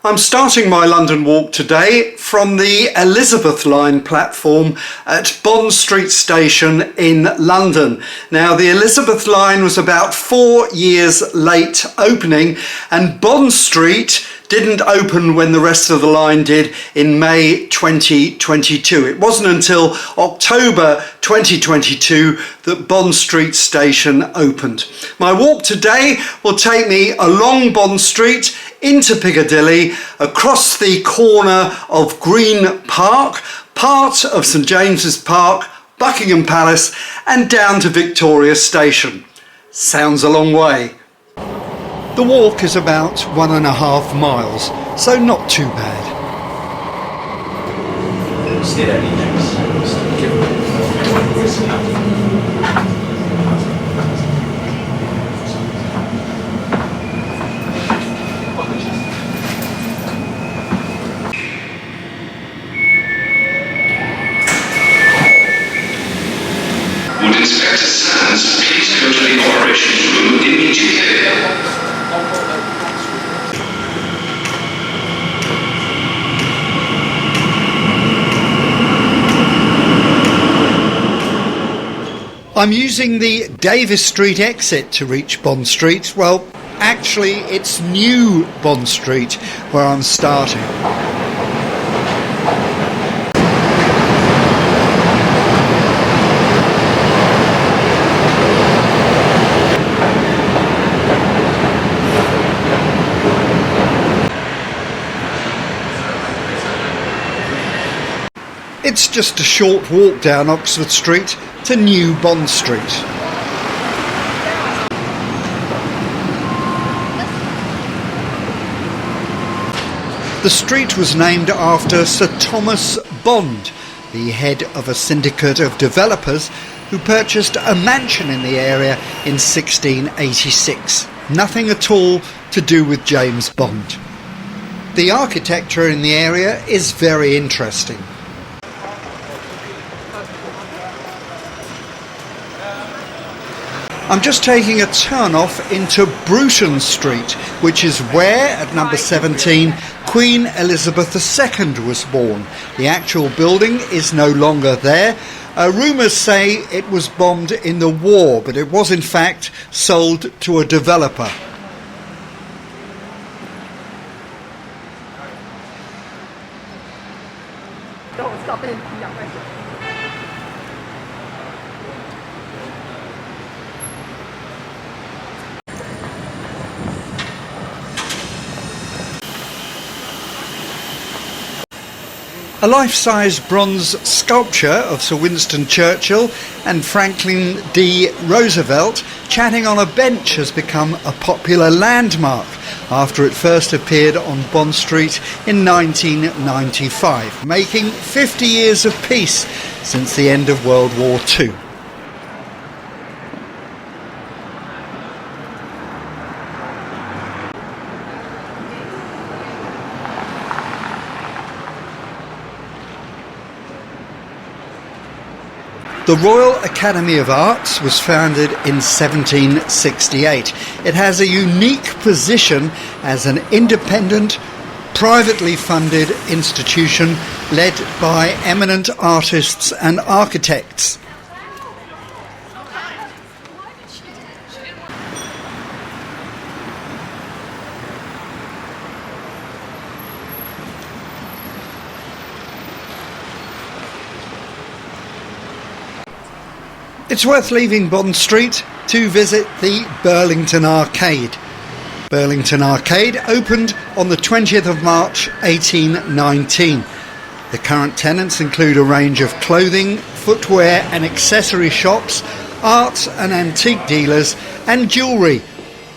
I'm starting my London walk today from the Elizabeth line platform at Bond Street Station in London. Now, the Elizabeth line was about 4 years late opening, and Bond Street didn't open when the rest of the line did in May 2022. It wasn't until October 2022 that Bond Street Station opened. My walk today will take me along Bond Street into Piccadilly, across the corner of Green Park, part of St James's Park, Buckingham Palace, and down to Victoria Station. Sounds a long way. The walk is about 1.5 miles, so not too bad. Would Inspector Sands please go to the operations room immediately? I'm using the Davis Street exit to reach Bond Street. Well, actually, it's New Bond Street where I'm starting. It's just a short walk down Oxford Street to New Bond Street. The street was named after Sir Thomas Bond, the head of a syndicate of developers who purchased a mansion in the area in 1686. Nothing at all to do with James Bond. The architecture in the area is very interesting. I'm just taking a turn off into Bruton Street, which is where, at number 17, Queen Elizabeth II was born. The actual building is no longer there. Rumours say it was bombed in the war, but it was in fact sold to a developer. A life-size bronze sculpture of Sir Winston Churchill and Franklin D. Roosevelt chatting on a bench has become a popular landmark after it first appeared on Bond Street in 1995, making 50 years of peace since the end of World War II. The Royal Academy of Arts was founded in 1768. It has a unique position as an independent, privately funded institution led by eminent artists and architects. It's worth leaving Bond Street to visit the Burlington Arcade. Burlington Arcade opened on the 20th of March 1819. The current tenants include a range of clothing, footwear and accessory shops, art and antique dealers and jewellery.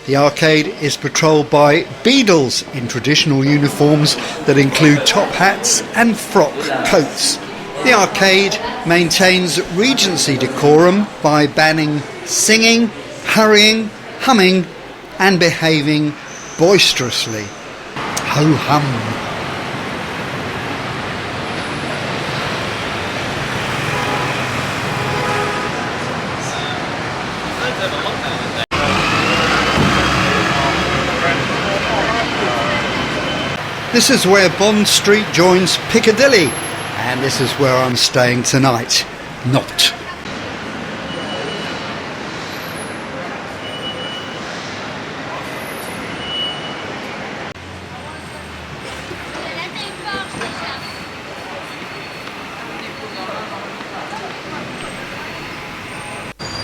The arcade is patrolled by beadles in traditional uniforms that include top hats and frock coats. The arcade maintains Regency decorum by banning singing, hurrying, humming and behaving boisterously. Ho-hum. This is where Bond Street joins Piccadilly, and this is where I'm staying tonight. Not.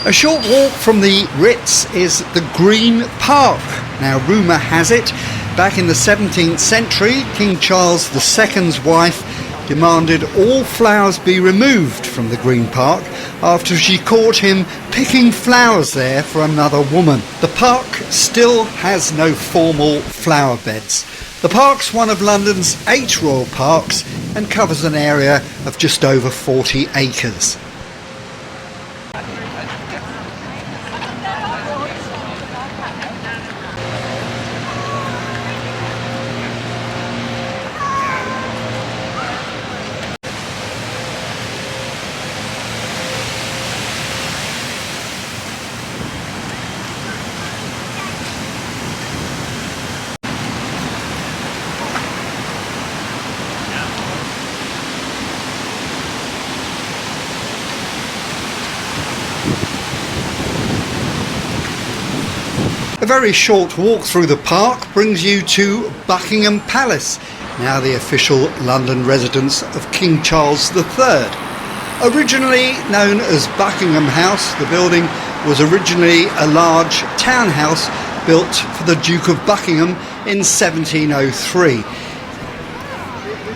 A short walk from the Ritz is the Green Park. Now, rumour has it, back in the 17th century, King Charles II's wife demanded all flowers be removed from the Green Park after she caught him picking flowers there for another woman. The park still has no formal flower beds. The park's one of London's 8 royal parks and covers an area of just over 40 acres. A very short walk through the park brings you to Buckingham Palace, now the official London residence of King Charles III. Originally known as Buckingham House, the building was originally a large townhouse built for the Duke of Buckingham in 1703.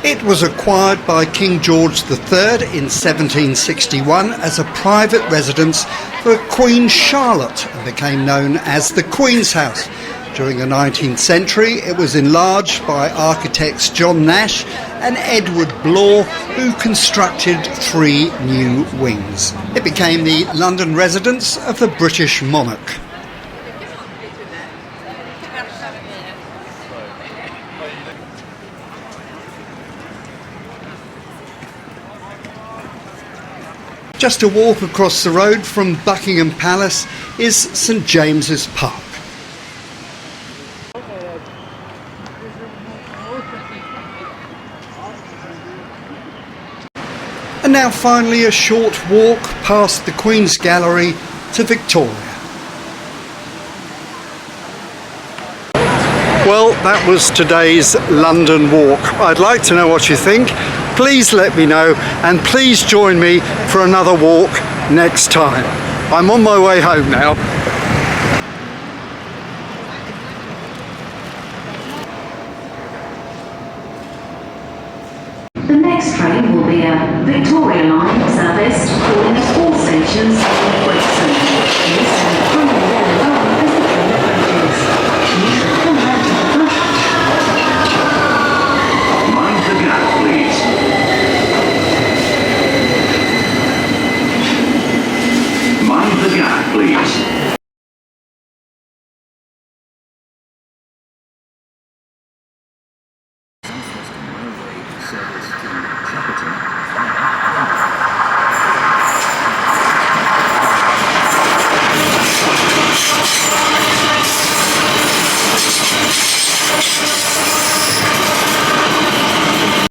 It was acquired by King George III in 1761 as a private residence for Queen Charlotte and became known as the Queen's House. During the 19th century, it was enlarged by architects John Nash and Edward Blore, who constructed 3 new wings. It became the London residence of the British monarch. Just a walk across the road from Buckingham Palace is St James's Park. And now finally a short walk past the Queen's Gallery to Victoria. Well, that was today's London walk. I'd like to know what you think. Please let me know, and please join me for another walk next time. I'm on my way home now. The next train will be a Victoria Line service calling at all stations.